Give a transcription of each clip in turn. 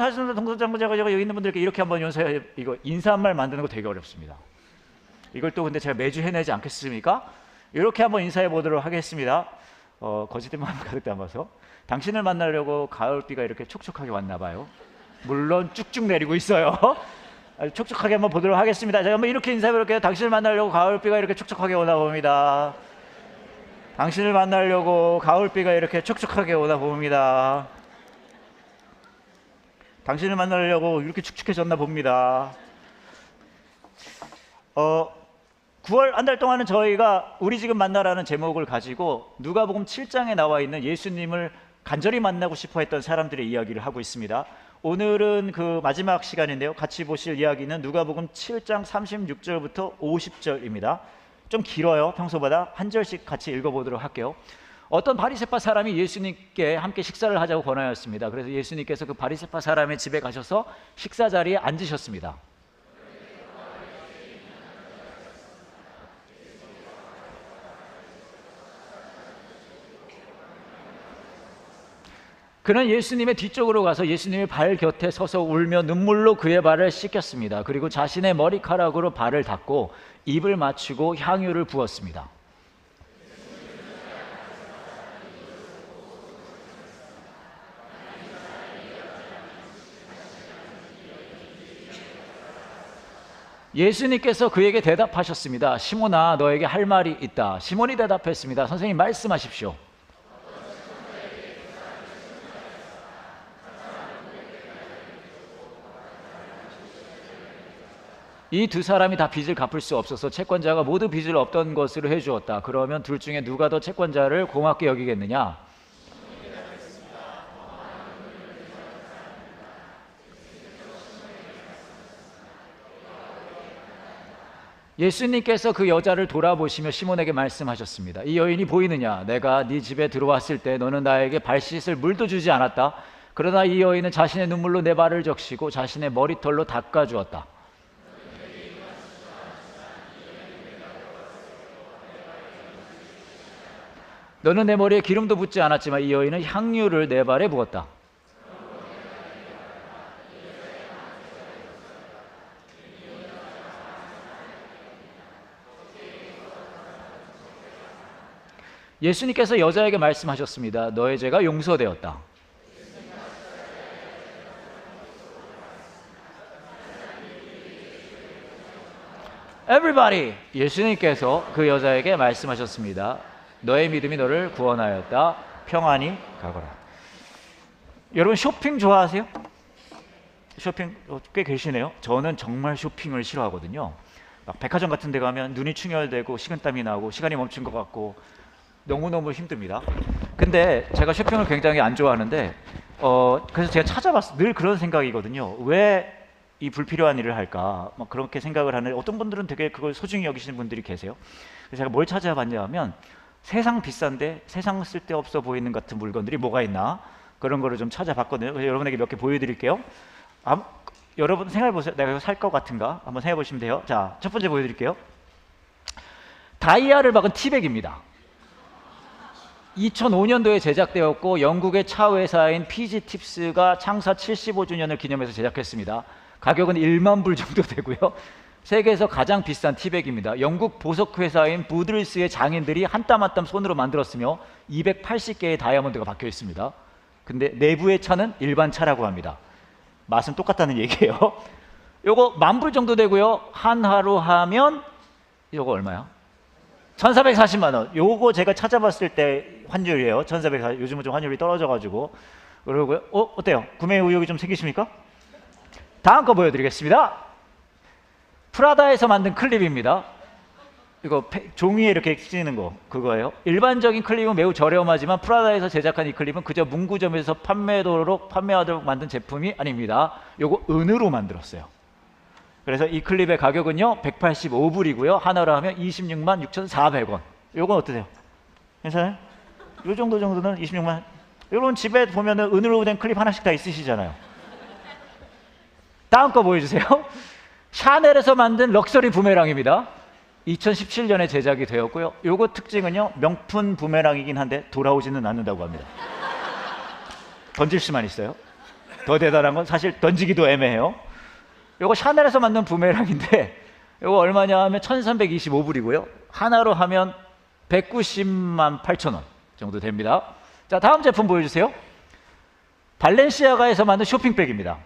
사실은 동서장군자가 여기 있는 분들께 이렇게 한번 이거 인사말 만드는 거 되게 어렵습니다. 이걸 또 근데 제가 매주 해내지 않겠습니까? 이렇게 한번 인사해 보도록 하겠습니다. 거짓된 마음 가득 담아서. 당신을 만나려고 가을비가 이렇게 촉촉하게 왔나 봐요. 물론 쭉쭉 내리고 있어요. 아주 촉촉하게 한번 보도록 하겠습니다. 제가 한번 이렇게 인사해 볼게요. 당신을 만나려고 가을비가 이렇게 촉촉하게 오나 봅니다. 당신을 만나려고 가을비가 이렇게 촉촉하게 오나 봅니다. 당신을 만나려고 이렇게 축축해졌나 봅니다. 9월 한 달 동안은 저희가 우리 지금 만나라는 제목을 가지고 누가복음 7장에 나와 있는 예수님을 간절히 만나고 싶어 했던 사람들의 이야기를 하고 있습니다. 오늘은 그 마지막 시간인데요. 같이 보실 이야기는 누가복음 7장 36절부터 50절입니다. 좀 길어요. 평소보다. 한 절씩 같이 읽어보도록 할게요. 어떤 바리새파 사람이 예수님께 함께 식사를 하자고 권하였습니다. 그래서 예수님께서 그 바리새파 사람의 집에 가셔서 식사 자리에 앉으셨습니다. 그는 예수님의 뒤쪽으로 가서 예수님의 발 곁에 서서 울며 눈물로 그의 발을 씻겼습니다. 그리고 자신의 머리카락으로 발을 닦고 입을 맞추고 향유를 부었습니다. 예수님께서 그에게 대답하셨습니다. 시몬아, 너에게 할 말이 있다. 시몬이 대답했습니다. 선생님, 말씀하십시오. 이 두 사람이 다 빚을 갚을 수 없어서 채권자가 모두 빚을 없던 것으로 해주었다. 그러면 둘 중에 누가 더 채권자를 고맙게 여기겠느냐? 예수님께서 그 여자를 돌아보시며 시몬에게 말씀하셨습니다. 이 여인이 보이느냐? 내가 네 집에 들어왔을 때 너는 나에게 발 씻을 물도 주지 않았다. 그러나 이 여인은 자신의 눈물로 내 발을 적시고 자신의 머리털로 닦아주었다. 너는 내 머리에 기름도 붓지 않았지만 이 여인은 향유를 내 발에 부었다. 예수님께서 여자에게 말씀하셨습니다. 너의 죄가 용서되었다. Everybody! 예수님께서 그 여자에게 말씀하셨습니다. 너의 믿음이 너를 구원하였다. 평안히 가거라. 여러분 쇼핑 좋아하세요? 쇼핑 꽤 계시네요. 저는 정말 쇼핑을 싫어하거든요. 막 백화점 같은 데 가면 눈이 충혈되고 식은땀이 나고 시간이 멈춘 것 같고 너무너무 힘듭니다. 근데 제가 쇼핑을 굉장히 안 좋아하는데 그래서 제가 찾아봤어요. 늘 그런 생각이거든요. 왜 이 불필요한 일을 할까? 막 그렇게 생각을 하는 어떤 분들은 되게 그걸 소중히 여기시는 분들이 계세요. 그래서 제가 뭘 찾아봤냐 하면 세상 비싼데 세상 쓸데없어 보이는 같은 물건들이 뭐가 있나? 그런 거를 좀 찾아봤거든요. 그래서 여러분에게 몇 개 보여드릴게요. 여러분 생각해보세요. 내가 이거 살 것 같은가? 한번 생각해보시면 돼요. 자, 첫 번째 보여드릴게요. 다이아를 박은 티백입니다. 2005년도에 제작되었고 영국의 차 회사인 PG 팁스가 창사 75주년을 기념해서 제작했습니다. 가격은 1만 불 정도 되고요. 세계에서 가장 비싼 티백입니다. 영국 보석 회사인 부들스의 장인들이 한 땀 한 땀 손으로 만들었으며 280개의 다이아몬드가 박혀 있습니다. 근데 내부의 차는 일반 차라고 합니다. 맛은 똑같다는 얘기예요. 요거 10,000 불 정도 되고요. 한화로 하면 요거 얼마야? 1,440만 원. 요거 제가 찾아봤을 때 환율이에요. 1,440. 요즘은 좀 환율이 떨어져가지고. 그러고요. 어때요? 구매 의욕이 좀 생기십니까? 다음 거 보여드리겠습니다. 프라다에서 만든 클립입니다. 이거 종이에 이렇게 씌는 거 그거예요. 일반적인 클립은 매우 저렴하지만 프라다에서 제작한 이 클립은 그저 문구점에서 판매하도록 만든 제품이 아닙니다. 요거 은으로 만들었어요. 그래서 이 클립의 가격은요 185불이고요 하나로 하면 26만 6,400원. 요건 어떠세요? 괜찮아요? 요 정도는 26만. 여러분 집에 보면은 은으로 된 클립 하나씩 다 있으시잖아요. 다음 거 보여주세요. 샤넬에서 만든 럭셔리 부메랑입니다. 2017년에 제작이 되었고요. 요거 특징은요 명품 부메랑이긴 한데 돌아오지는 않는다고 합니다. 던질 수만 있어요. 더 대단한 건 사실 던지기도 애매해요. 요거 샤넬에서 만든 부메랑인데 요거 얼마냐 하면 1325불이고요. 하나로 하면 190만 8천 원 정도 됩니다. 자, 다음 제품 보여주세요. 발렌시아가에서 만든 쇼핑백입니다.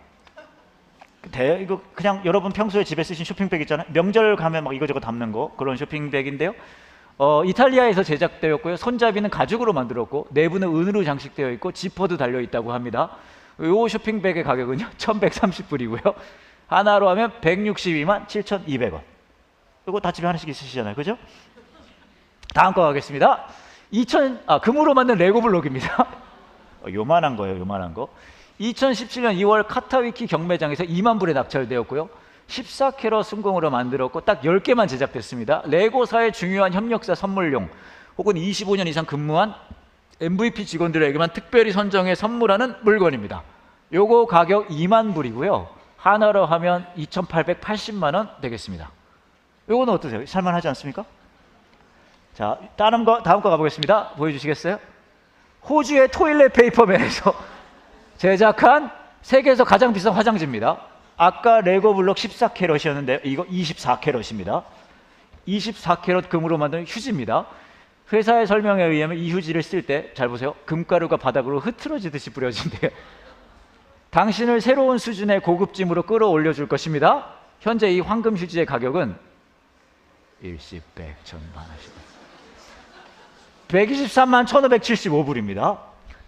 이거 그냥 여러분 평소에 집에 쓰신 쇼핑백 있잖아요. 명절 가면 막 이거저거 담는 거, 그런 쇼핑백인데요. 이탈리아에서 제작되었고요. 손잡이는 가죽으로 만들었고 내부는 은으로 장식되어 있고 지퍼도 달려 있다고 합니다. 이 쇼핑백의 가격은요 1130불이고요. 하나로 하면 162만 7,200원. 이거 다 집에 하나씩 있으시잖아요, 그죠? 다음 거 가겠습니다. 금으로 만든 레고 블록입니다. 요만한 거예요, 요만한 거. 2017년 2월 카타위키 경매장에서 2만 불에 낙찰되었고요. 14캐럿 순공으로 만들었고 딱 10개만 제작됐습니다. 레고사의 중요한 협력사 선물용 혹은 25년 이상 근무한 MVP 직원들에게만 특별히 선정해 선물하는 물건입니다. 요거 가격 2만 불이고요. 하나로 하면 2,880만 원 되겠습니다. 요거는 어떠세요? 살만하지 않습니까? 자, 다음 거 가보겠습니다. 보여주시겠어요? 호주의 토일렛 페이퍼맨에서 제작한 세계에서 가장 비싼 화장지입니다. 아까 레고 블록 14캐럿이었는데 이거 24캐럿입니다. 24캐럿 금으로 만든 휴지입니다. 회사의 설명에 의하면 이 휴지를 쓸 때 잘 보세요. 금가루가 바닥으로 흐트러지듯이 뿌려진대요. 당신을 새로운 수준의 고급짐으로 끌어올려 줄 것입니다. 현재 이 황금 휴지의 가격은 일십, 백, 천만 원씩 123만 1575불입입니다.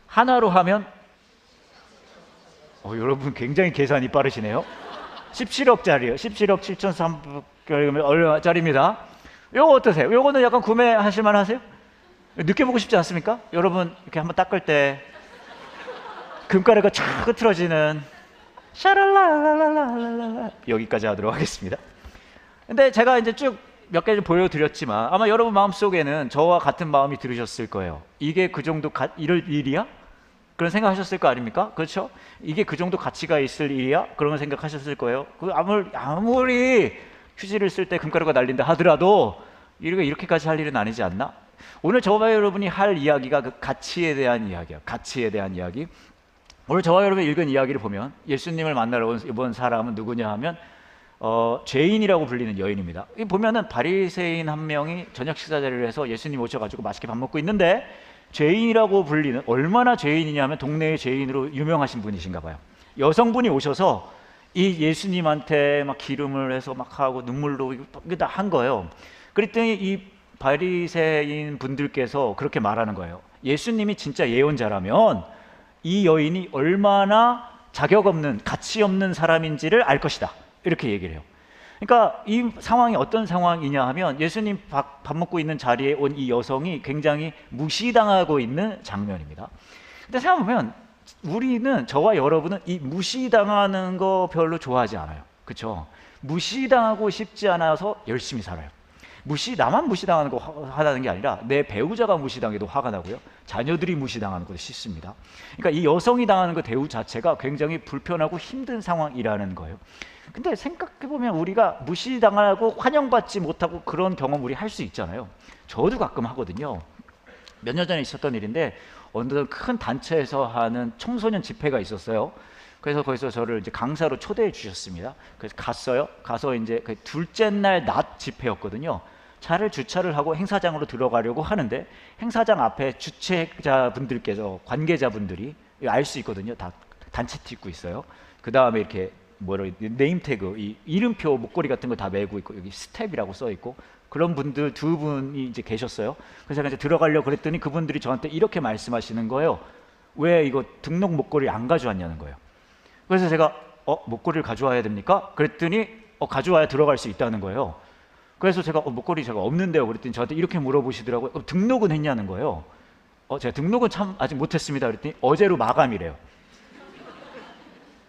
하나로 하면 여러분 굉장히 계산이 빠르시네요. 17억짜리요. 17억 7,300원 얼마짜리입니다. 요거 어떠세요? 요거는 약간 구매하실 만 하세요? 느껴보고 싶지 않습니까? 여러분 이렇게 한번 닦을 때 금가루가 쫙 흐트러지는 샤랄라랄랄랄랄라 여기까지 하도록 하겠습니다. 근데 제가 이제 쭉 몇 개 좀 보여드렸지만 아마 여러분 마음속에는 저와 같은 마음이 들으셨을 거예요. 이게 그 정도 이럴 일이야? 그런 생각하셨을 거 아닙니까? 그렇죠? 이게 그 정도 가치가 있을 일이야? 그런 생각하셨을 거예요. 아무리 휴지를 쓸 때 금가루가 날린다 하더라도 이렇게까지 할 일은 아니지 않나? 오늘 저와 여러분이 할 이야기가 그 가치에 대한 이야기야. 가치에 대한 이야기. 오늘 저와 여러분이 읽은 이야기를 보면 예수님을 만나러 온 이번 사람은 누구냐 하면 죄인이라고 불리는 여인입니다. 보면은 바리새인 한 명이 저녁 식사 자리를 해서 예수님 오셔가지고 맛있게 밥 먹고 있는데 죄인이라고 불리는, 얼마나 죄인이냐 하면 동네의 죄인으로 유명하신 분이신가 봐요. 여성분이 오셔서 이 예수님한테 막 기름을 해서 막 하고 눈물로 다 한 거예요. 그랬더니 이 바리새인 분들께서 그렇게 말하는 거예요. 예수님이 진짜 예언자라면 이 여인이 얼마나 자격 없는, 가치 없는 사람인지를 알 것이다. 이렇게 얘기를 해요. 그러니까 이 상황이 어떤 상황이냐 하면 예수님 밥 먹고 있는 자리에 온 이 여성이 굉장히 무시당하고 있는 장면입니다. 근데 생각해보면 우리는, 저와 여러분은 이 무시당하는 거 별로 좋아하지 않아요. 그렇죠? 무시당하고 싶지 않아서 열심히 살아요. 나만 무시당하는 거 하다는 게 아니라 내 배우자가 무시당해도 화가 나고요. 자녀들이 무시당하는 것도 싫습니다. 그러니까 이 여성이 당하는 그 대우 자체가 굉장히 불편하고 힘든 상황이라는 거예요. 근데 생각해보면 우리가 무시당하고 환영받지 못하고 그런 경험 우리 할 수 있잖아요. 저도 가끔 하거든요. 몇 년 전에 있었던 일인데 어느 큰 단체에서 하는 청소년 집회가 있었어요. 그래서 거기서 저를 이제 강사로 초대해 주셨습니다. 그래서 갔어요. 가서 이제 그 둘째 날 낮 집회였거든요. 차를 주차를 하고 행사장으로 들어가려고 하는데 행사장 앞에 주최자분들께서, 관계자분들이 알 수 있거든요. 다 단체 티 입고 있어요. 그 다음에 이렇게 네임태그, 이 이름표 목걸이 같은 거 다 메고 있고 여기 스텝이라고 써 있고 그런 분들 두 분이 이제 계셨어요. 그래서 제가 이제 들어가려고 그랬더니 그분들이 저한테 이렇게 말씀하시는 거예요. 왜 이거 등록 목걸이 안 가져왔냐는 거예요. 그래서 제가 목걸이를 가져와야 됩니까? 그랬더니 가져와야 들어갈 수 있다는 거예요. 그래서 제가 목걸이 제가 없는데요. 그랬더니 저한테 이렇게 물어보시더라고요. 등록은 했냐는 거예요. 제가 등록은 참 아직 못했습니다. 그랬더니 어제로 마감이래요.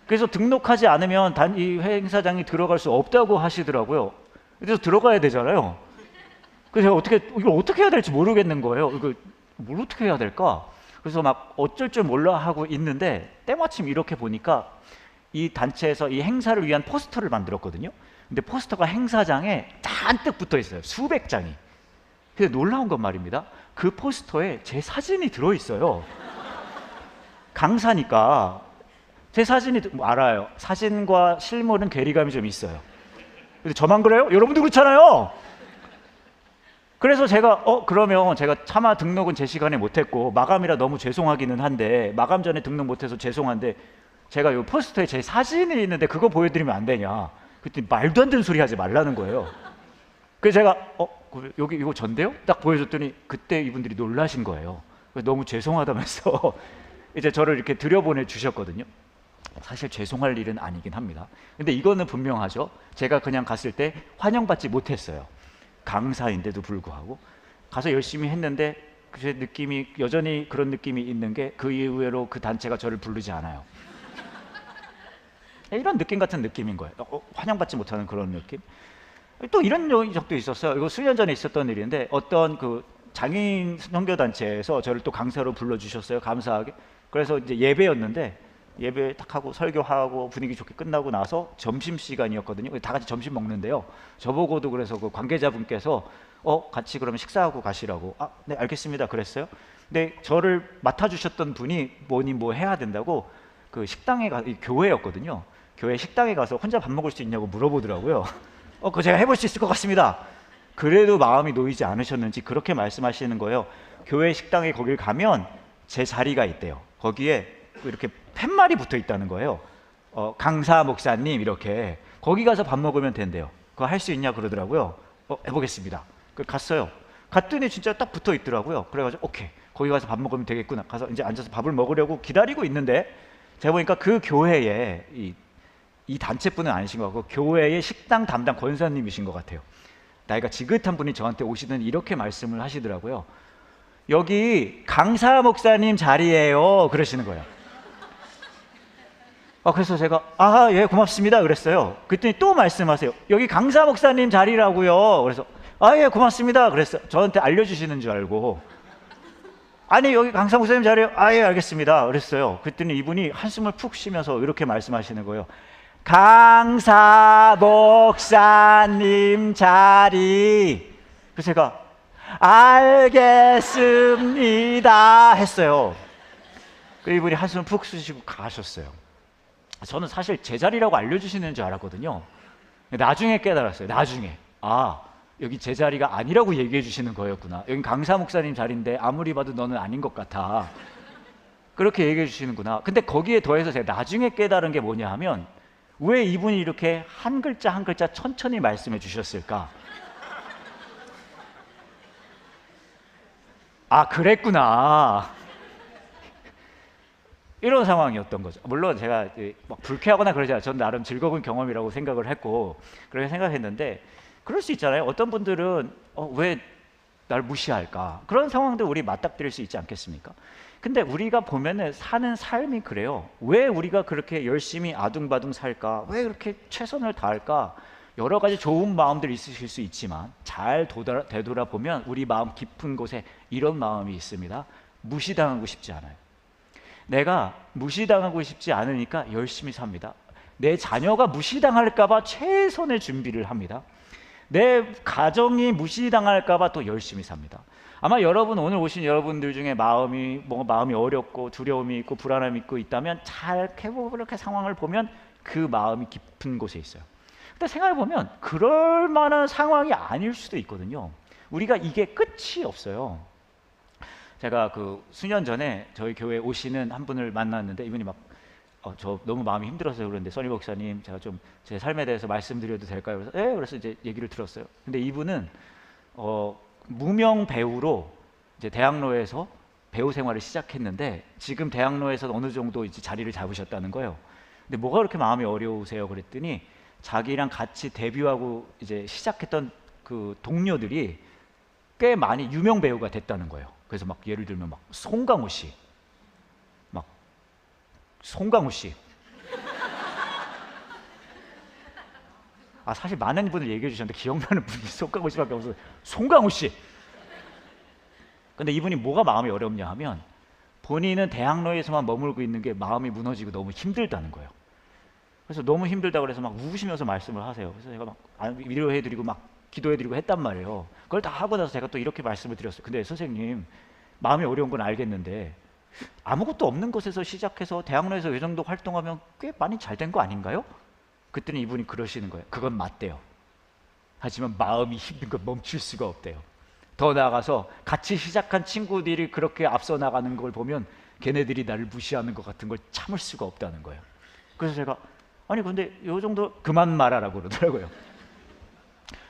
그래서 등록하지 않으면 이 행사장에 들어갈 수 없다고 하시더라고요. 그래서 들어가야 되잖아요. 그래서 제가 이걸 어떻게 해야 될지 모르겠는 거예요. 이거 뭘 어떻게 해야 될까? 그래서 막 어쩔 줄 몰라 하고 있는데 때마침 이렇게 보니까 이 단체에서 이 행사를 위한 포스터를 만들었거든요. 근데 포스터가 행사장에 잔뜩 붙어 있어요. 수백 장이. 근데 놀라운 건 말입니다. 그 포스터에 제 사진이 들어 있어요. 강사니까 제 사진이 뭐 알아요. 사진과 실물은 괴리감이 좀 있어요. 근데 저만 그래요? 여러분도 그렇잖아요. 그래서 제가 그러면 제가 차마 등록은 제 시간에 못했고 마감이라 너무 죄송하기는 한데 마감 전에 등록 못해서 죄송한데 제가 요 포스터에 제 사진이 있는데 그거 보여드리면 안 되냐. 그랬더니 말도 안 되는 소리 하지 말라는 거예요. 그래서 제가 여기 이거 전데요? 딱 보여줬더니 그때 이분들이 놀라신 거예요. 너무 죄송하다면서 이제 저를 이렇게 들여보내 주셨거든요. 사실 죄송할 일은 아니긴 합니다. 근데 이거는 분명하죠. 제가 그냥 갔을 때 환영받지 못했어요. 강사인데도 불구하고 가서 열심히 했는데 제 느낌이 여전히 그런 느낌이 있는 게 그 이후로 그 단체가 저를 부르지 않아요. 이런 느낌 같은 느낌인 거예요. 환영받지 못하는 그런 느낌. 또 이런 적도 있었어요. 이거 수년 전에 있었던 일인데 어떤 그 장애인 선교단체에서 저를 또 강사로 불러주셨어요. 감사하게. 그래서 이제 예배였는데 예배 딱 하고 설교하고 분위기 좋게 끝나고 나서 점심시간이었거든요. 다 같이 점심 먹는데요. 저보고도 그래서 그 관계자분께서 같이 그러면 식사하고 가시라고. 네 알겠습니다 그랬어요. 근데 저를 맡아주셨던 분이 뭐 해야 된다고 그 식당에 교회였거든요. 교회 식당에 가서 혼자 밥 먹을 수 있냐고 물어보더라고요. 그거 제가 해볼 수 있을 것 같습니다. 그래도 마음이 놓이지 않으셨는지 그렇게 말씀하시는 거예요. 교회 식당에 거길 가면 제 자리가 있대요. 거기에 이렇게 팻말이 붙어 있다는 거예요. 강사 목사님 이렇게 거기 가서 밥 먹으면 된대요. 그거 할 수 있냐 그러더라고요. 해보겠습니다. 갔어요. 갔더니 진짜 딱 붙어 있더라고요. 그래가지고 오케이 거기 가서 밥 먹으면 되겠구나. 가서 이제 앉아서 밥을 먹으려고 기다리고 있는데 제가 보니까 그 교회에 이 단체분은 아니신 것 같고 교회의 식당 담당 권사님이신 것 같아요. 나이가 지긋한 분이 저한테 오시더니 이렇게 말씀을 하시더라고요. 여기 강사 목사님 자리예요 그러시는 거예요. 그래서 제가 예 고맙습니다 그랬어요. 그랬더니 또 말씀하세요. 여기 강사 목사님 자리라고요. 그래서 예 고맙습니다 그랬어요. 저한테 알려주시는 줄 알고 아니 여기 강사 목사님 자리요? 예 알겠습니다 그랬어요. 그랬더니 이분이 한숨을 푹 쉬면서 이렇게 말씀하시는 거예요. 강사 목사님 자리. 그래서 제가 알겠습니다 했어요. 이분이 한숨을 푹 쉬시고 가셨어요. 저는 사실 제 자리라고 알려주시는 줄 알았거든요. 나중에 깨달았어요. 나중에 여기 제 자리가 아니라고 얘기해 주시는 거였구나. 여긴 강사 목사님 자리인데 아무리 봐도 너는 아닌 것 같아. 그렇게 얘기해 주시는구나. 근데 거기에 더해서 제가 나중에 깨달은 게 뭐냐 하면 왜 이분이 이렇게 한 글자 한 글자 천천히 말씀해 주셨을까? 그랬구나. 이런 상황이었던 거죠. 물론 제가 막 불쾌하거나 그러지 않아요. 전 나름 즐거운 경험이라고 생각을 했고 그렇게 생각했는데 그럴 수 있잖아요. 어떤 분들은 왜 날 무시할까? 그런 상황도 우리 맞닥뜨릴 수 있지 않겠습니까? 근데 우리가 보면은 사는 삶이 그래요. 왜 우리가 그렇게 열심히 아둥바둥 살까? 왜 그렇게 최선을 다할까? 여러 가지 좋은 마음들이 있으실 수 있지만 잘 되돌아보면 우리 마음 깊은 곳에 이런 마음이 있습니다. 무시당하고 싶지 않아요. 내가 무시당하고 싶지 않으니까 열심히 삽니다. 내 자녀가 무시당할까 봐 최선의 준비를 합니다. 내 가정이 무시당할까 봐 또 열심히 삽니다. 아마 여러분 오늘 오신 여러분들 중에 마음이 어렵고 두려움이 있고 불안함이 있고 있다면 잘 이렇게 상황을 보면 그 마음이 깊은 곳에 있어요. 근데 생각해 보면 그럴 만한 상황이 아닐 수도 있거든요. 우리가 이게 끝이 없어요. 제가 그 수년 전에 저희 교회에 오시는 한 분을 만났는데 이분이 저 너무 마음이 힘들어서 그러는데 써니 목사님 제가 좀 제 삶에 대해서 말씀드려도 될까요? 그래서 그래서 이제 얘기를 들었어요. 근데 이분은 무명 배우로 이제 대학로에서 배우 생활을 시작했는데 지금 대학로에서 어느 정도 이제 자리를 잡으셨다는 거예요. 근데 뭐가 그렇게 마음이 어려우세요? 그랬더니 자기랑 같이 데뷔하고 이제 시작했던 그 동료들이 꽤 많이 유명 배우가 됐다는 거예요. 그래서 막 예를 들면 막 송강호 씨, 사실 많은 분들 얘기해 주셨는데 기억나는 분이 송강호 씨밖에 없어요. 송강호 씨. 근데 이분이 뭐가 마음이 어렵냐 하면 본인은 대학로에서만 머물고 있는 게 마음이 무너지고 너무 힘들다는 거예요. 그래서 너무 힘들다고 그래서 막 우시면서 말씀을 하세요. 그래서 제가 막 위로해드리고 막 기도해드리고 했단 말이에요. 그걸 다 하고 나서 제가 또 이렇게 말씀을 드렸어요. 근데 선생님 마음이 어려운 건 알겠는데 아무것도 없는 곳에서 시작해서 대학 내에서 이 정도 활동하면 꽤 많이 잘 된 거 아닌가요? 그랬더니 이분이 그러시는 거예요. 그건 맞대요. 하지만 마음이 힘든 건 멈출 수가 없대요. 더 나아가서 같이 시작한 친구들이 그렇게 앞서 나가는 걸 보면 걔네들이 나를 무시하는 것 같은 걸 참을 수가 없다는 거예요. 그래서 제가 아니 근데 요 정도 그만 말하라고 그러더라고요.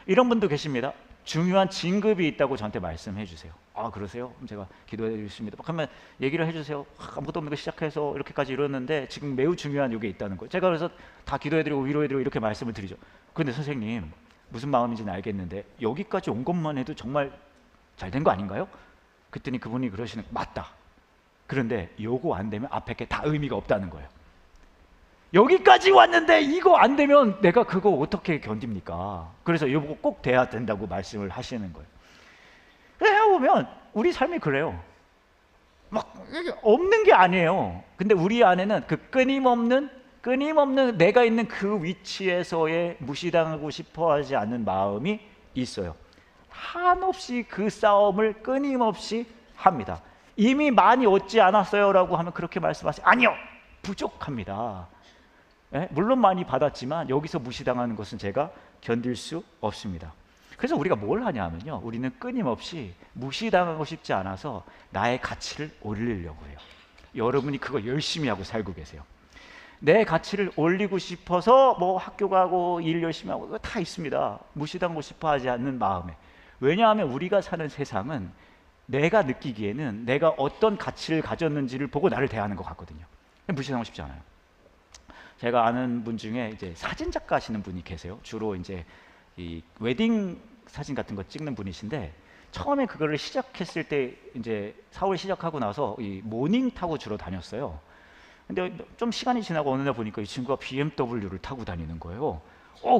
이런 분도 계십니다. 중요한 진급이 있다고 저한테 말씀해 주세요. 아 그러세요? 그럼 제가 기도해 드리겠습니다. 막 하면 얘기를 해주세요. 아무것도 없는 거 시작해서 이렇게까지 이뤘는데 지금 매우 중요한 요게 있다는 거예요. 제가 그래서 다 기도해 드리고 위로해 드리고 이렇게 말씀을 드리죠. 근데 선생님 무슨 마음인지는 알겠는데 여기까지 온 것만 해도 정말 잘 된 거 아닌가요? 그랬더니 그분이 그러시는 맞다. 그런데 요거 안 되면 앞에 게 다 의미가 없다는 거예요. 여기까지 왔는데 이거 안 되면 내가 그거 어떻게 견딥니까? 그래서 이거 꼭 돼야 된다고 말씀을 하시는 거예요. 해보면 우리 삶이 그래요. 막 이게 없는 게 아니에요. 근데 우리 안에는 그 끊임없는 내가 있는 그 위치에서의 무시당하고 싶어하지 않는 마음이 있어요. 한없이 그 싸움을 끊임없이 합니다. 이미 많이 얻지 않았어요 라고 하면 그렇게 말씀하세요. 아니요, 부족합니다. 예? 물론 많이 받았지만 여기서 무시당하는 것은 제가 견딜 수 없습니다. 그래서 우리가 뭘 하냐 하면요, 우리는 끊임없이 무시당하고 싶지 않아서 나의 가치를 올리려고 해요. 여러분이 그거 열심히 하고 살고 계세요. 내 가치를 올리고 싶어서 뭐 학교 가고 일 열심히 하고 다 있습니다. 무시당하고 싶어 하지 않는 마음에. 왜냐하면 우리가 사는 세상은 내가 느끼기에는 내가 어떤 가치를 가졌는지를 보고 나를 대하는 것 같거든요. 무시당하고 싶지 않아요. 제가 아는 분 중에 이제 사진 작가 하시는 분이 계세요. 주로 이제 이 웨딩 사진 같은 거 찍는 분이신데, 처음에 그거를 시작했을 때 이제 사월 시작하고 나서 이 모닝 타고 주로 다녔어요. 근데 좀 시간이 지나고 어느 날 보니까 이 친구가 BMW를 타고 다니는 거예요.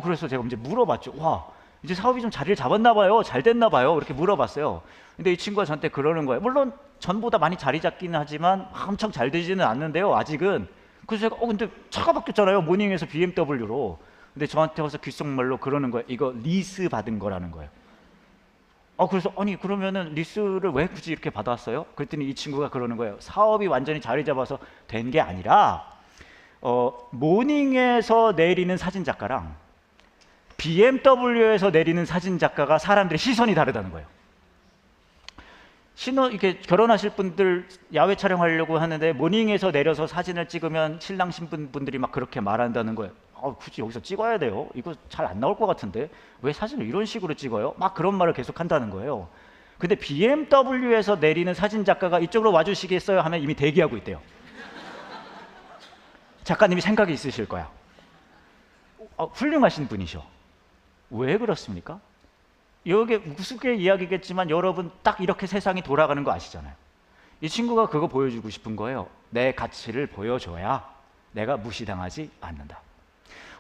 그래서 제가 이제 물어봤죠. 와, 이제 사업이 좀 자리를 잡았나 봐요. 잘 됐나 봐요. 이렇게 물어봤어요. 근데 이 친구가 저한테 그러는 거예요. 물론 전보다 많이 자리 잡기는 하지만 엄청 잘 되지는 않는데요, 아직은. 그래서 제가 근데 차가 바뀌었잖아요. 모닝에서 BMW로. 근데 저한테 와서 귓속말로 그러는 거예요. 이거 리스 받은 거라는 거예요. 그래서 아니 그러면은 리스를 왜 굳이 이렇게 받았어요? 그랬더니 이 친구가 그러는 거예요. 사업이 완전히 자리 잡아서 된 게 아니라 모닝에서 내리는 사진 작가랑 BMW에서 내리는 사진 작가가 사람들의 시선이 다르다는 거예요. 이렇게 결혼하실 분들 야외 촬영하려고 하는데 모닝에서 내려서 사진을 찍으면 신랑 신부분들이 막 그렇게 말한다는 거예요. 굳이 여기서 찍어야 돼요? 이거 잘 안 나올 것 같은데 왜 사진을 이런 식으로 찍어요? 막 그런 말을 계속 한다는 거예요. 근데 BMW에서 내리는 사진 작가가 이쪽으로 와주시겠어요? 하면 이미 대기하고 있대요. 작가님이 생각이 있으실 거야. 훌륭하신 분이셔. 왜 그렇습니까? 이게 우스개 이야기겠지만 여러분 딱 이렇게 세상이 돌아가는 거 아시잖아요. 이 친구가 그거 보여주고 싶은 거예요. 내 가치를 보여줘야 내가 무시당하지 않는다.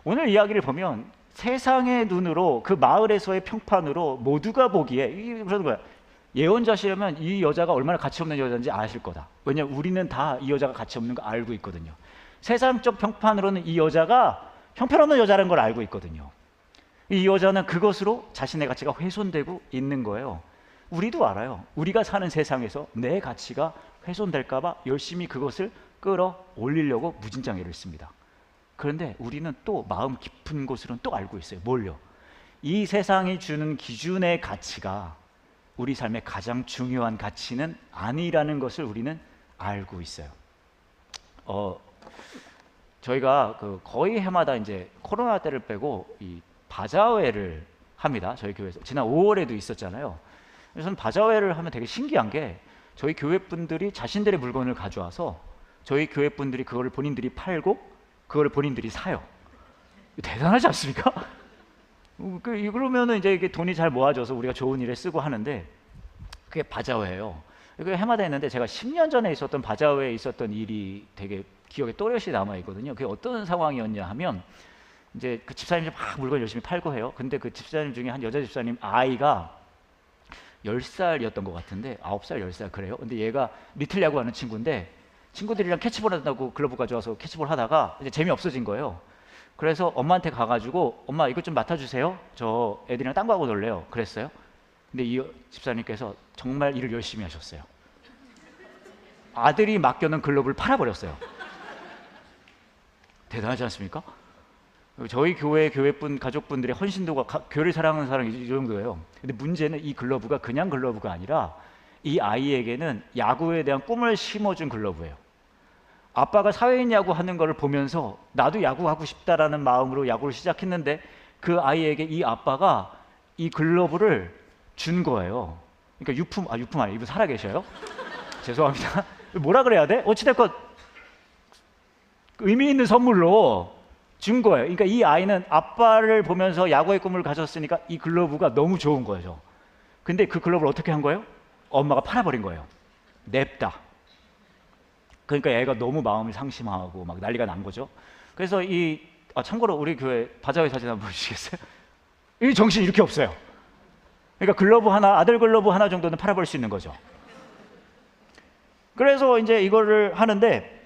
오늘 이야기를 보면 세상의 눈으로 그 마을에서의 평판으로 모두가 보기에 그러는 거야. 예언자시라면 이 여자가 얼마나 가치 없는 여자인지 아실 거다. 왜냐하면 우리는 다 이 여자가 가치 없는 거 알고 있거든요. 세상적 평판으로는 이 여자가 형편없는 여자라는 걸 알고 있거든요. 이 여자는 그것으로 자신의 가치가 훼손되고 있는 거예요. 우리도 알아요. 우리가 사는 세상에서 내 가치가 훼손될까 봐 열심히 그것을 끌어올리려고 무진장 애를 씁니다. 그런데 우리는 또 마음 깊은 곳으로는 또 알고 있어요. 뭘요? 이 세상이 주는 기준의 가치가 우리 삶의 가장 중요한 가치는 아니라는 것을 우리는 알고 있어요. 저희가 거의 해마다 이제 코로나 때를 빼고 이 바자회를 합니다. 저희 교회에서 지난 5월에도 있었잖아요. 그래서 저는 바자회를 하면 되게 신기한 게 저희 교회 분들이 자신들의 물건을 가져와서 저희 교회 분들이 그거를 본인들이 팔고 그거를 본인들이 사요. 대단하지 않습니까? 그러면은 이제 이게 돈이 잘 모아져서 우리가 좋은 일에 쓰고 하는데 그게 바자회예요. 그게 해마다 했는데 제가 10년 전에 있었던 바자회에 있었던 일이 되게 기억에 또렷이 남아 있거든요. 그게 어떤 상황이었냐 하면 이제 그 집사님이 막 물건 열심히 팔고 해요. 근데 그 집사님 중에 한 여자 집사님 아이가 10살이었던 것 같은데 9살, 10살 그래요. 근데 얘가 리틀 야구하는 친구인데 친구들이랑 캐치볼 한다고 글러브 가져와서 캐치볼 하다가 이제 재미없어진 거예요. 그래서 엄마한테 가가지고 엄마 이것 좀 맡아주세요. 저 애들이랑 딴 거 하고 놀래요. 그랬어요. 근데 이 집사님께서 정말 일을 열심히 하셨어요. 아들이 맡겨놓은 글러브를 팔아버렸어요. 대단하지 않습니까? 저희 교회분 가족분들의 헌신도가 교회를 사랑하는 사람이 이 정도예요. 근데 문제는 이 글러브가 그냥 글러브가 아니라 이 아이에게는 야구에 대한 꿈을 심어준 글러브예요. 아빠가 사회인 야구 하는 거를 보면서 나도 야구하고 싶다라는 마음으로 야구를 시작했는데 그 아이에게 이 아빠가 이 글러브를 준 거예요. 그러니까 유품 아니에요. 이분 살아계셔요? 죄송합니다. 뭐라 그래야 돼? 어찌됐건 의미 있는 선물로 준 거예요. 그러니까 이 아이는 아빠를 보면서 야구의 꿈을 가졌으니까 이 글러브가 너무 좋은 거죠. 근데 그 글러브를 어떻게 한 거예요? 엄마가 팔아버린 거예요. 냅다. 그러니까 애가 너무 마음이 상심하고 막 난리가 난 거죠. 그래서 참고로 우리 교회 바자회 사진 한번 보시겠어요? 이 정신이 이렇게 없어요. 그러니까 글러브 하나, 아들 글러브 하나 정도는 팔아버릴 수 있는 거죠. 그래서 이제 이거를 하는데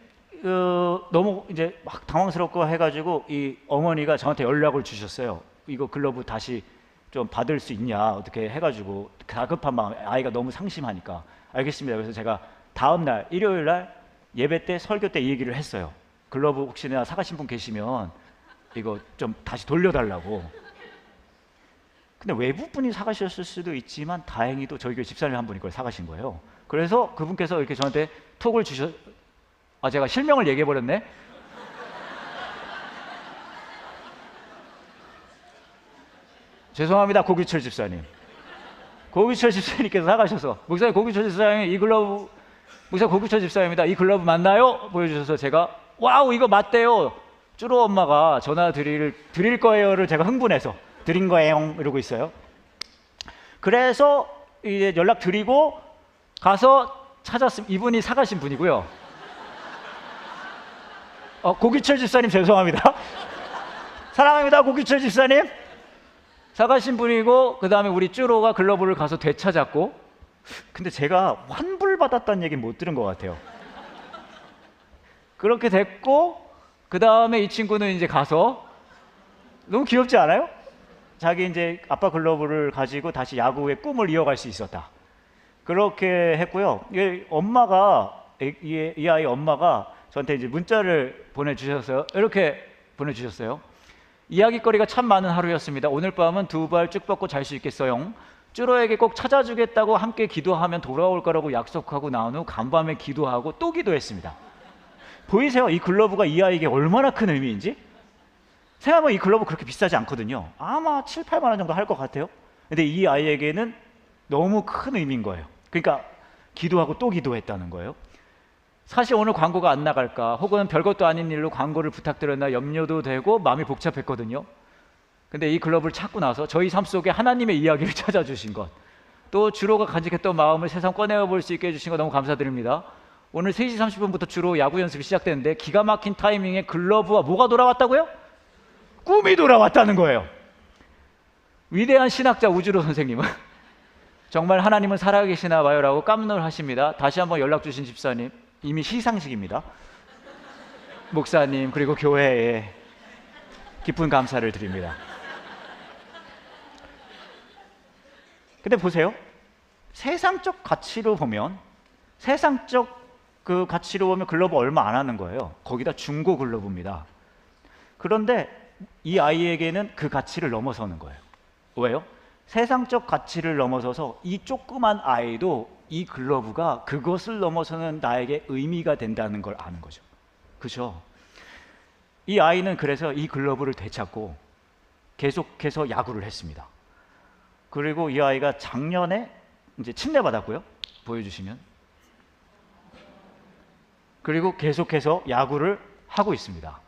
너무 이제 막 당황스럽고 해가지고 이 어머니가 저한테 연락을 주셨어요. 이거 글러브 다시 좀 받을 수 있냐 어떻게 해가지고 다급한 마음에 아이가 너무 상심하니까 알겠습니다. 그래서 제가 다음 날 일요일 날 예배 때 설교 때 이 얘기를 했어요. 글러브 혹시나 사가신 분 계시면 이거 좀 다시 돌려달라고. 근데 외부 분이 사가셨을 수도 있지만 다행히도 저희 교회 집사님 한 분이 그걸 사가신 거예요. 그래서 그분께서 이렇게 저한테 톡을 제가 실명을 얘기해 버렸네. 죄송합니다, 고규철 집사님. 고규철 집사님께서 사가셔서 목사님 고규철 집사님 이 글러브 목사님 고규철 집사님입니다. 이 글러브 맞나요? 보여주셔서 제가 와우 이거 맞대요. 쭈로 엄마가 전화 드릴 거예요를 제가 흥분해서 드린 거예요 이러고 있어요. 그래서 이제 연락 드리고 가서 찾았으면 이분이 사가신 분이고요. 고규철 집사님 죄송합니다. 사랑합니다 고규철 집사님. 사가신 분이고 그 다음에 우리 쭈로가 글러브를 가서 되찾았고 근데 제가 환불받았다는 얘기는 못 들은 것 같아요. 그렇게 됐고 그 다음에 이 친구는 이제 가서 너무 귀엽지 않아요? 자기 이제 아빠 글러브를 가지고 다시 야구의 꿈을 이어갈 수 있었다. 그렇게 했고요. 이 아이 엄마가 저한테 이제 문자를 보내주셔서 이렇게 보내주셨어요. 이야기거리가 참 많은 하루였습니다. 오늘 밤은 두 발 쭉 뻗고 잘 수 있겠어요. 쭈로에게 꼭 찾아주겠다고 함께 기도하면 돌아올 거라고 약속하고 나온 후 간밤에 기도하고 또 기도했습니다. 보이세요? 이 글러브가 이 아이에게 얼마나 큰 의미인지? 생각하면 이 글러브 그렇게 비싸지 않거든요. 아마 7, 8만 원 정도 할 것 같아요. 근데 이 아이에게는 너무 큰 의미인 거예요. 그러니까 기도하고 또 기도했다는 거예요. 사실 오늘 광고가 안 나갈까 혹은 별것도 아닌 일로 광고를 부탁드렸나 염려도 되고 마음이 복잡했거든요. 근데 이 글러브를 찾고 나서 저희 삶 속에 하나님의 이야기를 찾아주신 것, 또 주로가 간직했던 마음을 세상 꺼내볼 수 있게 해주신 거 너무 감사드립니다. 오늘 3시 30분부터 주로 야구 연습이 시작되는데 기가 막힌 타이밍에 글러브와 뭐가 돌아왔다고요? 꿈이 돌아왔다는 거예요. 위대한 신학자 우주로 선생님은 정말 하나님은 살아계시나 봐요 라고 깜놀하십니다. 다시 한번 연락 주신 집사님 이미 시상식입니다. 목사님 그리고 교회에 깊은 감사를 드립니다. 근데 보세요. 세상적 가치로 보면 글러브 얼마 안 하는 거예요. 거기다 중고 글러브입니다. 그런데 이 아이에게는 그 가치를 넘어서는 거예요. 왜요? 세상적 가치를 넘어서서 이 조그만 아이도 이 글러브가 그것을 넘어서는 나에게 의미가 된다는 걸 아는 거죠. 그죠? 이 아이는 그래서 이 글러브를 되찾고 계속해서 야구를 했습니다. 그리고 이 아이가 작년에 이제 침례받았고요. 보여주시면. 그리고 계속해서 야구를 하고 있습니다.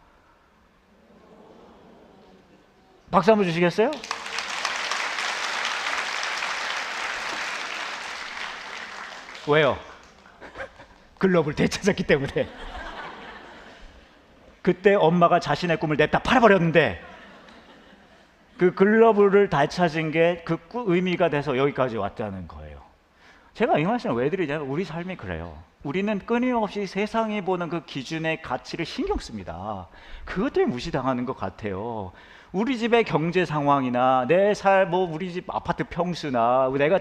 박수 한번 주시겠어요? 왜요? 글러브를 되찾았기 때문에. 그때 엄마가 자신의 꿈을 냅다 팔아버렸는데 그 글러브를 되찾은 게 그 의미가 돼서 여기까지 왔다는 거예요. 제가 이 말씀을 왜 드리냐면 우리 삶이 그래요. 우리는 끊임없이 세상이 보는 그 기준의 가치를 신경 씁니다. 그것 때문에 무시당하는 것 같아요. 우리 집의 경제 상황이나 우리 집 아파트 평수나 내가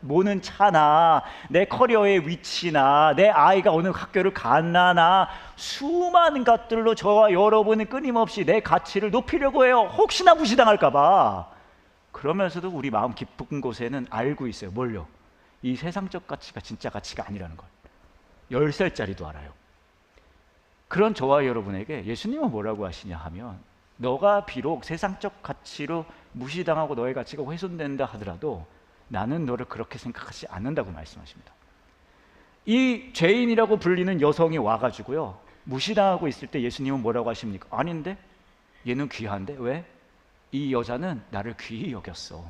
모는 차나 내 커리어의 위치나 내 아이가 어느 학교를 갔나나 수많은 것들로 저와 여러분은 끊임없이 내 가치를 높이려고 해요. 혹시나 무시당할까 봐. 그러면서도 우리 마음 깊은 곳에는 알고 있어요. 뭘요? 이 세상적 가치가 진짜 가치가 아니라는 걸. 10살짜리도 알아요. 그런 저와 여러분에게 예수님은 뭐라고 하시냐 하면, 너가 비록 세상적 가치로 무시당하고 너의 가치가 훼손된다 하더라도 나는 너를 그렇게 생각하지 않는다고 말씀하십니다. 이 죄인이라고 불리는 여성이 와가지고요, 무시당하고 있을 때 예수님은 뭐라고 하십니까? 아닌데? 얘는 귀한데? 왜? 이 여자는 나를 귀히 여겼어.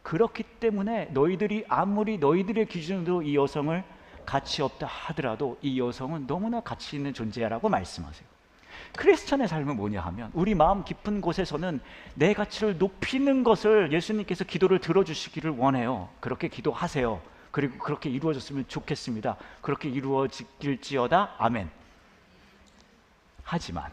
그렇기 때문에 너희들이 아무리 너희들의 기준으로 이 여성을 가치 없다 하더라도 이 여성은 너무나 가치 있는 존재야라고 말씀하세요. 크리스천의 삶은 뭐냐 하면, 우리 마음 깊은 곳에서는 내 가치를 높이는 것을 예수님께서 기도를 들어주시기를 원해요. 그렇게 기도하세요. 그리고 그렇게 이루어졌으면 좋겠습니다. 그렇게 이루어질지어다. 아멘. 하지만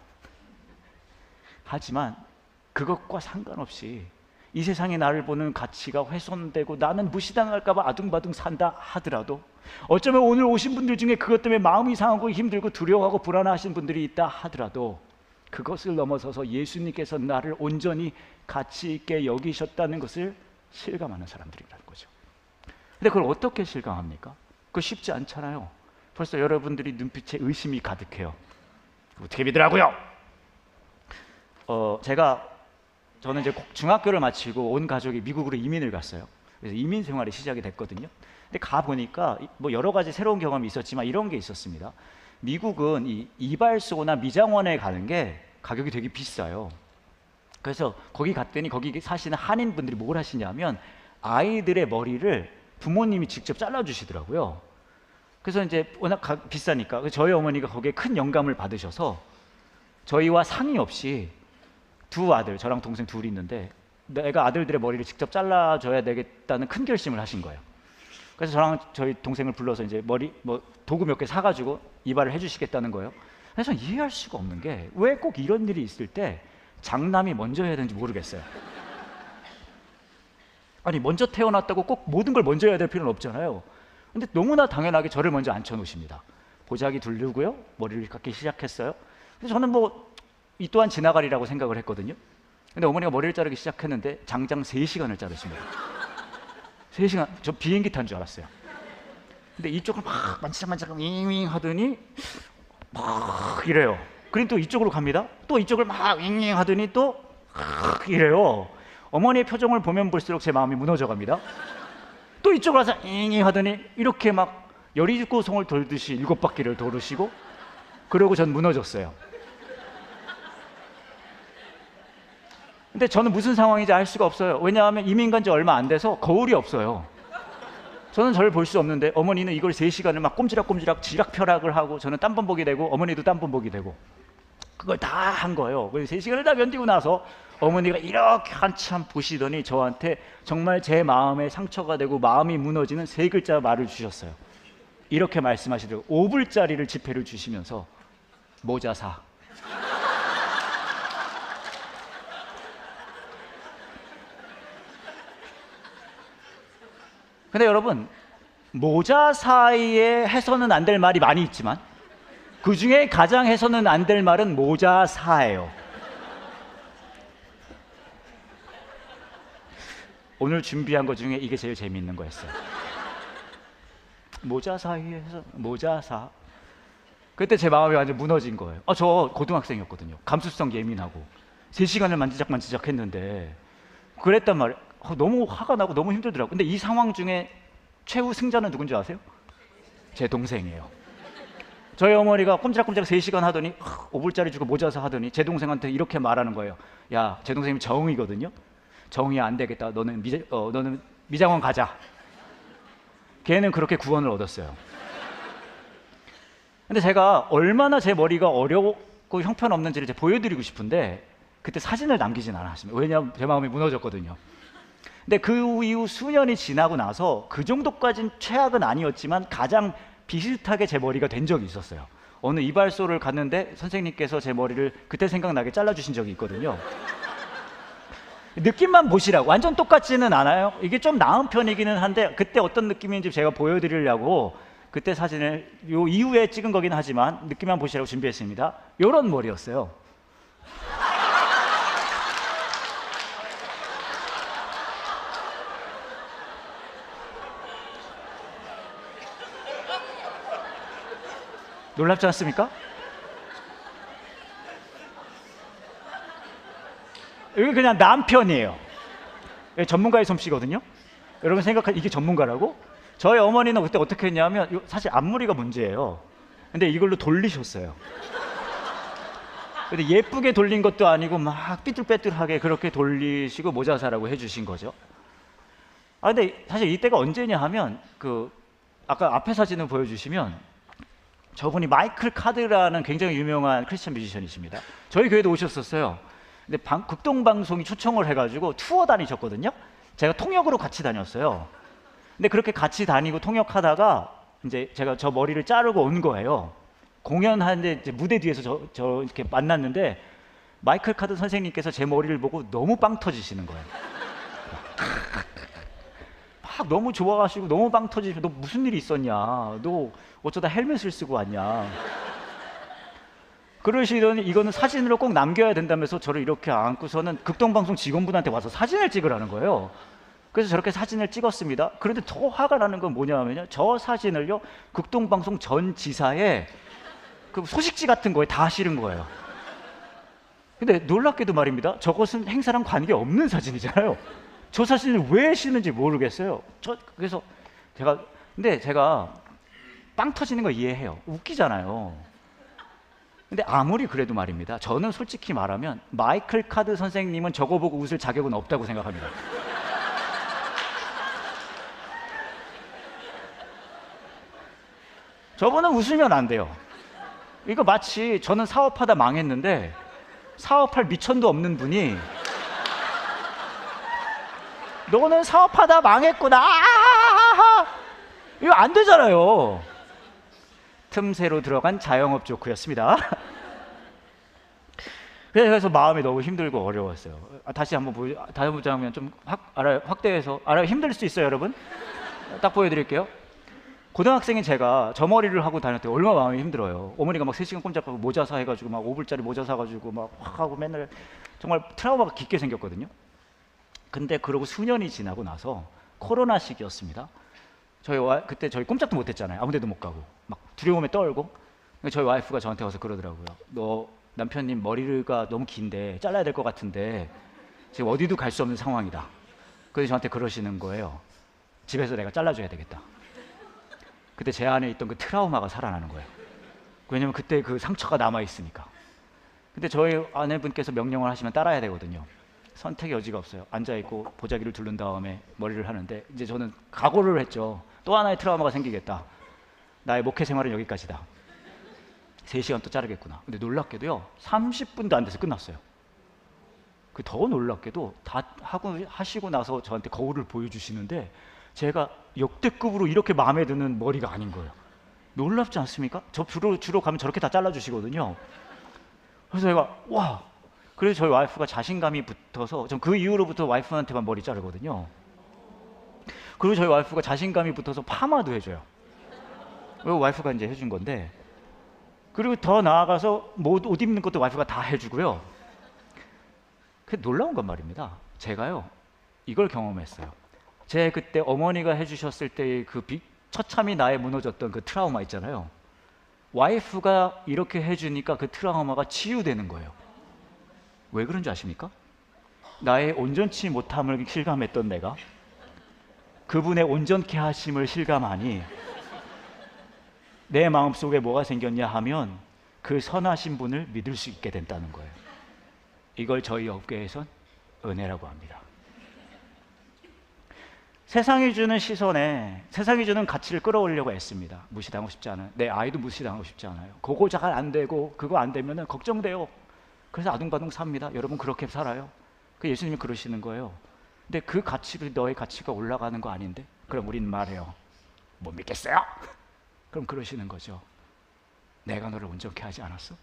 그것과 상관없이 이 세상에 나를 보는 가치가 훼손되고 나는 무시당할까 봐 아둥바둥 산다 하더라도, 어쩌면 오늘 오신 분들 중에 그것 때문에 마음이 상하고 힘들고 두려워하고 불안하신 분들이 있다 하더라도, 그것을 넘어서서 예수님께서 나를 온전히 가치 있게 여기셨다는 것을 실감하는 사람들이라는 거죠. 근데 그걸 어떻게 실감합니까? 그거 쉽지 않잖아요. 벌써 여러분들이 눈빛에 의심이 가득해요. 어떻게 믿으라고요? 저는 이제 중학교를 마치고 온 가족이 미국으로 이민을 갔어요. 그래서 이민 생활이 시작이 됐거든요. 근데 가 보니까 뭐 여러 가지 새로운 경험이 있었지만 이런 게 있었습니다. 미국은 이 이발소나 미장원에 가는 게 가격이 되게 비싸요. 그래서 거기 갔더니 거기 사시는 한인 분들이 뭘 하시냐면, 아이들의 머리를 부모님이 직접 잘라주시더라고요. 그래서 이제 워낙 비싸니까 저희 어머니가 거기에 큰 영감을 받으셔서 저희와 상의 없이 두 아들, 저랑 동생 둘이 있는데 내가 아들들의 머리를 직접 잘라줘야 되겠다는 큰 결심을 하신 거예요. 그래서 저랑 저희 동생을 불러서 이제 도구 몇 개 사가지고 이발을 해주시겠다는 거예요. 그래서 저는 이해할 수가 없는 게, 왜 꼭 이런 일이 있을 때 장남이 먼저 해야 되는지 모르겠어요. 아니, 먼저 태어났다고 꼭 모든 걸 먼저 해야 될 필요는 없잖아요. 근데 너무나 당연하게 저를 먼저 앉혀놓으십니다. 보자기 두르고요, 머리를 깎기 시작했어요. 그래서 저는 이 또한 지나가리라고 생각을 했거든요. 근데 어머니가 머리를 자르기 시작했는데 장장 3시간을 자르십니다. 3시간, 저 비행기 탄 줄 알았어요. 근데 이쪽을 막 만지작만지작 윙윙 하더니 막 이래요. 그럼 또 이쪽으로 갑니다. 또 이쪽을 막 윙윙 하더니 또 이래요. 어머니의 표정을 보면 볼수록 제 마음이 무너져 갑니다. 또 이쪽으로 와서 윙윙 하더니 이렇게 막 여리고송을 돌듯이 7바퀴를 돌으시고, 그러고 전 무너졌어요. 근데 저는 무슨 상황인지 알 수가 없어요. 왜냐하면 이민 간 지 얼마 안 돼서 거울이 없어요. 저는 저를 볼 수 없는데 어머니는 이걸 3시간을 막 꼼지락꼼지락 지락펴락을 하고, 저는 땀범벅이 되고 어머니도 땀범벅이 되고, 그걸 다 한 거예요. 그래서 3시간을 다 견디고 나서 어머니가 이렇게 한참 보시더니 저한테 정말 제 마음에 상처가 되고 마음이 무너지는 3글자 말을 주셨어요. 이렇게 말씀하시더라고요. 5불짜리를 지폐를 주시면서, 모자 사. 근데 여러분, 모자 사이에 해서는 안 될 말이 많이 있지만 그 중에 가장 해서는 안 될 말은 모자 사예요. 오늘 준비한 것 중에 이게 제일 재미있는 거였어요. 모자 사이에서 모자 사. 그때 제 마음이 완전 무너진 거예요. 저 고등학생이었거든요. 감수성 예민하고 3시간을 만지작 했는데 그랬단 말이에요. 너무 화가 나고 너무 힘들더라고요. 근데 이 상황 중에 최후 승자는 누군지 아세요? 제 동생이에요. 저희 어머니가 꼼지락꼼지락 3시간 하더니 5불짜리 주고 모자 사 하더니 제 동생한테 이렇게 말하는 거예요. 야, 제 동생이 정이거든요. 정이야, 안 되겠다. 너는 미장원 가자. 걔는 그렇게 구원을 얻었어요. 근데 제가 얼마나 제 머리가 어렵고 형편없는지를 제가 보여드리고 싶은데 그때 사진을 남기진 않았습니다. 왜냐하면 제 마음이 무너졌거든요. 근데 그 이후 수년이 지나고 나서 그 정도까지는 최악은 아니었지만 가장 비슷하게 제 머리가 된 적이 있었어요. 어느 이발소를 갔는데 선생님께서 제 머리를 그때 생각나게 잘라주신 적이 있거든요. 느낌만 보시라고. 완전 똑같지는 않아요. 이게 좀 나은 편이기는 한데 그때 어떤 느낌인지 제가 보여드리려고 그때 사진을 요 이후에 찍은 거긴 하지만 느낌만 보시라고 준비했습니다. 요런 머리였어요. 놀랍지 않습니까? 이게 그냥 남편이에요. 전문가의 솜씨거든요. 여러분 생각하 이게 전문가라고? 저희 어머니는 그때 어떻게 했냐면 사실 앞머리가 문제예요. 근데 이걸로 돌리셨어요. 근데 예쁘게 돌린 것도 아니고 막 삐뚤빼뚤하게 그렇게 돌리시고 모자 사라고 해주신 거죠. 아 근데 사실 이때가 언제냐 하면 아까 앞에 사진을 보여주시면 저분이 마이클 카드라는 굉장히 유명한 크리스천 뮤지션이십니다. 저희 교회도 오셨었어요. 근데 극동방송이 초청을 해가지고 투어 다니셨거든요. 제가 통역으로 같이 다녔어요. 근데 그렇게 같이 다니고 통역하다가 이제 제가 저 머리를 자르고 온 거예요. 공연하는데 이제 무대 뒤에서 저 이렇게 만났는데 마이클 카드 선생님께서 제 머리를 보고 너무 빵 터지시는 거예요. 막 너무 좋아하시고 너무 빵 터지시고 너 무슨 일이 있었냐? 너 어쩌다 헬멧을 쓰고 왔냐? 그러시더니 이거는 사진으로 꼭 남겨야 된다면서 저를 이렇게 안고서는 극동방송 직원분한테 와서 사진을 찍으라는 거예요. 그래서 저렇게 사진을 찍었습니다. 그런데 더 화가 나는 건 뭐냐면요, 저 사진을요 극동방송 전 지사의 그 소식지 같은 거에 다 실은 거예요. 근데 놀랍게도 말입니다, 저것은 행사랑 관계 없는 사진이잖아요. 저 사진을 왜 실는지 모르겠어요. 그래서 제가 빵 터지는 거 이해해요. 웃기잖아요. 근데 아무리 그래도 말입니다, 저는 솔직히 말하면 마이클 카드 선생님은 저거 보고 웃을 자격은 없다고 생각합니다. 저분은 웃으면 안 돼요. 이거 마치 저는 사업하다 망했는데 사업할 미천도 없는 분이 너는 사업하다 망했구나 이거 안 되잖아요. 틈새로 들어간 자영업 조크였습니다. 그래서 마음이 너무 힘들고 어려웠어요. 다시 한번 다시 보자면 좀 확대해서 알아요. 힘들 수 있어요, 여러분. 딱 보여드릴게요. 고등학생인 제가 저 머리를 하고 다닐 때 얼마나 마음이 힘들어요. 어머니가 막 3시간 꼼짝하고 모자 사해가지고 막 5불짜리 모자 사가지고 막 확 하고 맨날 정말 트라우마가 깊게 생겼거든요. 근데 그러고 수년이 지나고 나서 코로나 시기였습니다. 그때 저희 꼼짝도 못했잖아요. 아무데도 못 가고 막 두려움에 떨고. 저희 와이프가 저한테 와서 그러더라고요. 너 남편님 머리가 너무 긴데 잘라야 될 것 같은데 지금 어디도 갈 수 없는 상황이다. 그래서 저한테 그러시는 거예요. 집에서 내가 잘라줘야 되겠다. 그때 제 안에 있던 그 트라우마가 살아나는 거예요. 왜냐면 그때 그 상처가 남아있으니까. 근데 저희 아내분께서 명령을 하시면 따라야 되거든요. 선택의 여지가 없어요. 앉아있고 보자기를 두른 다음에 머리를 하는데 이제 저는 각오를 했죠. 또 하나의 트라우마가 생기겠다. 나의 목회 생활은 여기까지다. 3시간 또 자르겠구나. 근데 놀랍게도요 30분도 안 돼서 끝났어요. 더 놀랍게도 다 하시고 나서 저한테 거울을 보여주시는데 제가 역대급으로 이렇게 마음에 드는 머리가 아닌 거예요. 놀랍지 않습니까? 저 주로 가면 저렇게 다 잘라주시거든요. 그래서 제가 와, 그래서 저희 와이프가 자신감이 붙어서 전 그 이후로부터 와이프한테만 머리 자르거든요. 그리고 저희 와이프가 자신감이 붙어서 파마도 해줘요. 와이프가 이제 해준 건데, 그리고 더 나아가서 옷 입는 것도 와이프가 다 해주고요. 그 놀라운 건 말입니다, 제가요 이걸 경험했어요. 제 그때 어머니가 해주셨을 때의 그 처참히 나에 무너졌던 그 트라우마 있잖아요. 와이프가 이렇게 해주니까 그 트라우마가 치유되는 거예요. 왜 그런지 아십니까? 나의 온전치 못함을 실감했던 내가 그분의 온전케 하심을 실감하니 내 마음속에 뭐가 생겼냐 하면 그 선하신 분을 믿을 수 있게 된다는 거예요. 이걸 저희 업계에선 은혜라고 합니다. 세상이 주는 시선에, 세상이 주는 가치를 끌어올리려고 애씁니다. 무시당하고 싶지 않아요. 내 아이도 무시당하고 싶지 않아요. 그거 잘 안 되고 그거 안 되면 걱정돼요. 그래서 아둥바둥 삽니다. 여러분 그렇게 살아요. 예수님이 그러시는 거예요. 근데 그 가치로 너의 가치가 올라가는 거 아닌데? 그럼 우린 말해요. 못 믿겠어요? 그럼 그러시는 거죠. 내가 너를 온전케 하지 않았어?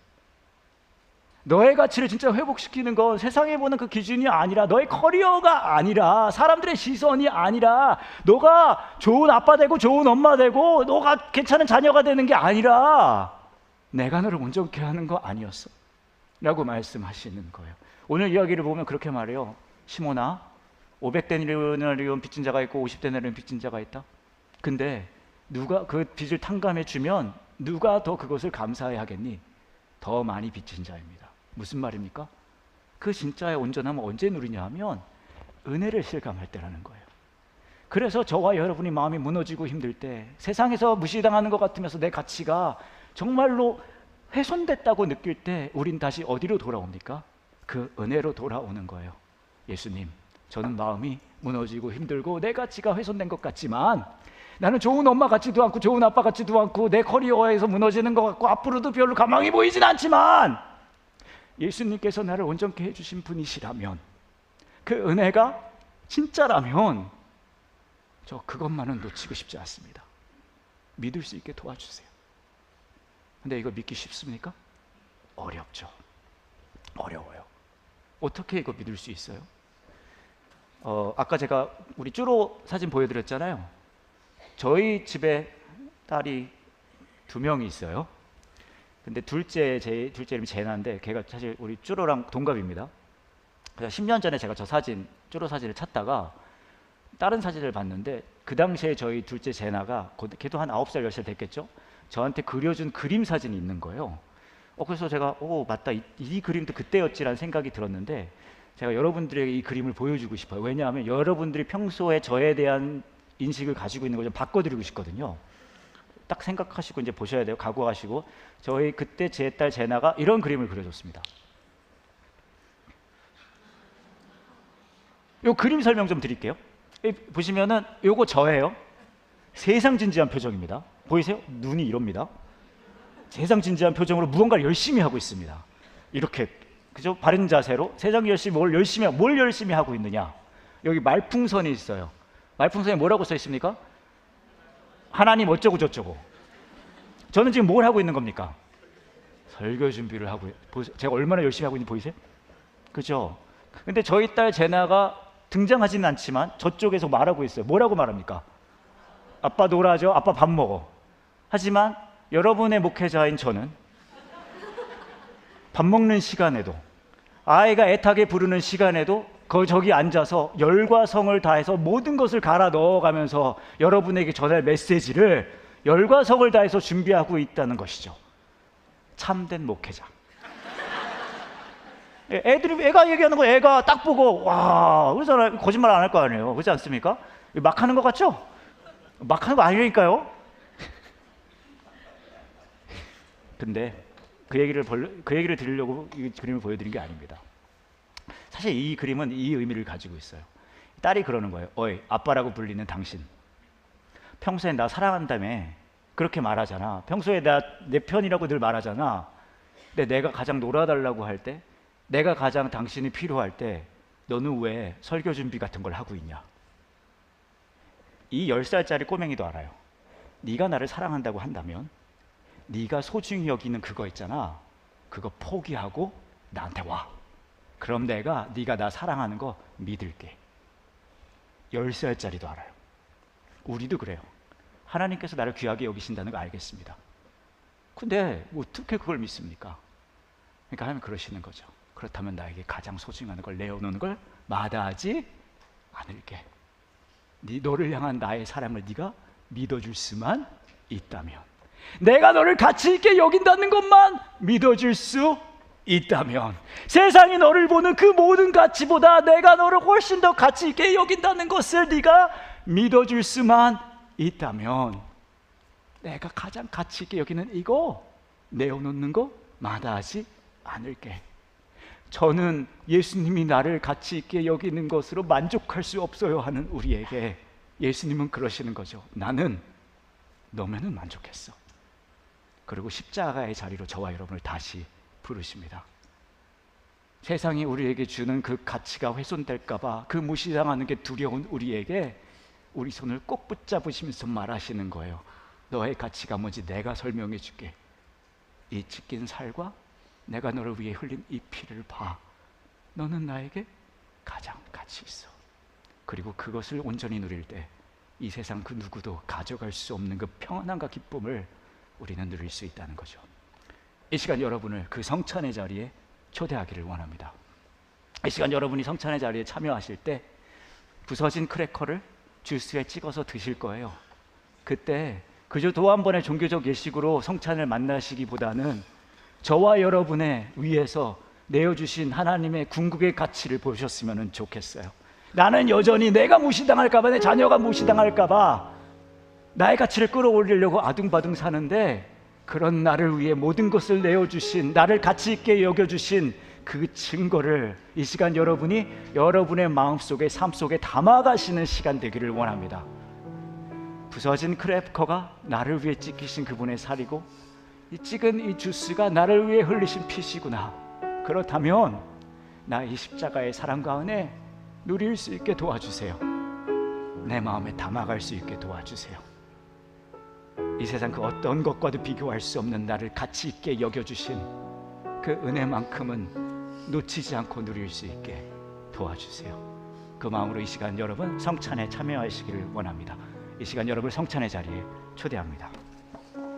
너의 가치를 진짜 회복시키는 건 세상에 보는 그 기준이 아니라, 너의 커리어가 아니라, 사람들의 시선이 아니라, 너가 좋은 아빠 되고 좋은 엄마 되고 너가 괜찮은 자녀가 되는 게 아니라 내가 너를 온전케 하는 거 아니었어? 라고 말씀하시는 거예요. 오늘 이야기를 보면 그렇게 말해요. 시몬아, 500데나리온 빚진 자가 있고 50데나리온 빚진 자가 있다. 근데 누가 그 빚을 탕감해 주면 누가 더 그것을 감사해 하겠니? 더 많이 빚진 자입니다. 무슨 말입니까? 그 진짜의 온전함을 언제 누리냐 하면 은혜를 실감할 때라는 거예요. 그래서 저와 여러분이 마음이 무너지고 힘들 때, 세상에서 무시당하는 것 같으면서 내 가치가 정말로 훼손됐다고 느낄 때 우린 다시 어디로 돌아옵니까? 그 은혜로 돌아오는 거예요. 예수님, 저는 마음이 무너지고 힘들고 내 가치가 훼손된 것 같지만, 나는 좋은 엄마 같지도 않고 좋은 아빠 같지도 않고 내 커리어에서 무너지는 것 같고 앞으로도 별로 가망이 보이진 않지만, 예수님께서 나를 온전케 해주신 분이시라면, 그 은혜가 진짜라면 저 그것만은 놓치고 싶지 않습니다. 믿을 수 있게 도와주세요. 근데 이거 믿기 쉽습니까? 어렵죠. 어려워요. 어떻게 이거 믿을 수 있어요? 아까 제가 우리 쭈로 사진 보여드렸잖아요. 저희 집에 딸이 2명이 있어요. 근데 둘째 이름이 제나인데 걔가 사실 우리 쭈로랑 동갑입니다. 그래서 10년 전에 제가 쭈로 사진을 찾다가 다른 사진을 봤는데, 그 당시에 저희 둘째 제나가, 걔도 한 9살 10살 됐겠죠? 저한테 그려준 그림 사진이 있는 거예요. 그래서 제가 맞다, 이 그림도 그때였지라는 생각이 들었는데, 제가 여러분들에게 이 그림을 보여주고 싶어요. 왜냐하면 여러분들이 평소에 저에 대한 인식을 가지고 있는 걸 좀 바꿔드리고 싶거든요. 딱 생각하시고 이제 보셔야 돼요. 각오하시고. 저희 그때 제 딸 제나가 이런 그림을 그려줬습니다. 요 그림 설명 좀 드릴게요. 보시면은 요거 저예요. 세상 진지한 표정입니다. 보이세요? 눈이 이럽니다. 세상 진지한 표정으로 무언가를 열심히 하고 있습니다. 이렇게, 그죠? 바른 자세로 세상 뭘 열심히 하고 있느냐? 여기 말풍선이 있어요. 말풍선에 뭐라고 써 있습니까? 하나님 어쩌고 저쩌고. 저는 지금 뭘 하고 있는 겁니까? 설교 준비를 하고, 제가 얼마나 열심히 하고 있는지 보이세요? 그죠? 근데 저희 딸 제나가 등장하지는 않지만 저쪽에서 말하고 있어요. 뭐라고 말합니까? 아빠 놀아줘, 아빠 밥 먹어. 하지만 여러분의 목회자인 저는 밥 먹는 시간에도, 아이가 애타게 부르는 시간에도 저기 앉아서 열과 성을 다해서 모든 것을 갈아 넣어가면서 여러분에게 전할 메시지를 열과 성을 다해서 준비하고 있다는 것이죠. 참된 목회자. 애가 얘기하는 거 애가 딱 보고, 와, 그러잖아요. 거짓말 안 할 거 아니에요. 그렇지 않습니까? 막 하는 것 같죠? 막 하는 거 아니니까요. 근데 그 얘기를 드리려고 이 그림을 보여드린 게 아닙니다. 사실 이 그림은 이 의미를 가지고 있어요. 딸이 그러는 거예요. 어이, 아빠라고 불리는 당신, 평소에 나 사랑한다며 그렇게 말하잖아. 평소에 내 편이라고 늘 말하잖아. 근데 내가 가장 놀아달라고 할 때, 내가 가장 당신이 필요할 때 너는 왜 설교 준비 같은 걸 하고 있냐? 이 10살짜리 꼬맹이도 알아요. 네가 나를 사랑한다고 한다면 네가 소중히 여기는 그거 있잖아, 그거 포기하고 나한테 와. 그럼 내가 네가 나 사랑하는 거 믿을게. 10살짜리도 알아요. 우리도 그래요. 하나님께서 나를 귀하게 여기신다는 거 알겠습니다. 근데 어떻게 그걸 믿습니까? 그러니까 하나님 그러시는 거죠. 그렇다면 나에게 가장 소중한 걸 내어놓는 걸 마다하지 않을게. 너를 향한 나의 사랑을 네가 믿어줄 수만 있다면, 내가 너를 가치 있게 여긴다는 것만 믿어줄 수 있다면, 세상이 너를 보는 그 모든 가치보다 내가 너를 훨씬 더 가치 있게 여긴다는 것을 네가 믿어줄 수만 있다면, 내가 가장 가치 있게 여기는 이거 내어놓는 거 마다하지 않을게. 저는 예수님이 나를 가치 있게 여기는 것으로 만족할 수 없어요 하는 우리에게 예수님은 그러시는 거죠. 나는 너면은 만족했어. 그리고 십자가의 자리로 저와 여러분을 다시 부르십니다. 세상이 우리에게 주는 그 가치가 훼손될까봐 그 무시당하는 게 두려운 우리에게 우리 손을 꼭 붙잡으시면서 말하시는 거예요. 너의 가치가 뭔지 내가 설명해 줄게. 이 찢긴 살과 내가 너를 위해 흘린 이 피를 봐. 너는 나에게 가장 가치 있어. 그리고 그것을 온전히 누릴 때 이 세상 그 누구도 가져갈 수 없는 그 평안함과 기쁨을 우리는 누릴 수 있다는 거죠. 이 시간 여러분을 그 성찬의 자리에 초대하기를 원합니다. 이 시간 여러분이 성찬의 자리에 참여하실 때 부서진 크래커를 주스에 찍어서 드실 거예요. 그때 그저 또 한 번의 종교적 예식으로 성찬을 만나시기보다는 저와 여러분의 위에서 내어주신 하나님의 궁극의 가치를 보셨으면 좋겠어요. 나는 여전히 내가 무시당할까봐, 내 자녀가 무시당할까봐 나의 가치를 끌어올리려고 아둥바둥 사는데, 그런 나를 위해 모든 것을 내어주신, 나를 가치 있게 여겨주신 그 증거를 이 시간 여러분이 여러분의 마음속에, 삶 속에 담아가시는 시간 되기를 원합니다. 부서진 크래커가 나를 위해 찢기신 그분의 살이고, 이 찍은 이 주스가 나를 위해 흘리신 피시구나. 그렇다면 나 이 십자가의 사랑과 은혜 누릴 수 있게 도와주세요. 내 마음에 담아갈 수 있게 도와주세요. 이 세상 그 어떤 것과도 비교할 수 없는 나를 가치 있게 여겨주신 그 은혜만큼은 놓치지 않고 누릴 수 있게 도와주세요. 그 마음으로 이 시간 여러분 성찬에 참여하시기를 원합니다. 이 시간 여러분을 성찬의 자리에 초대합니다.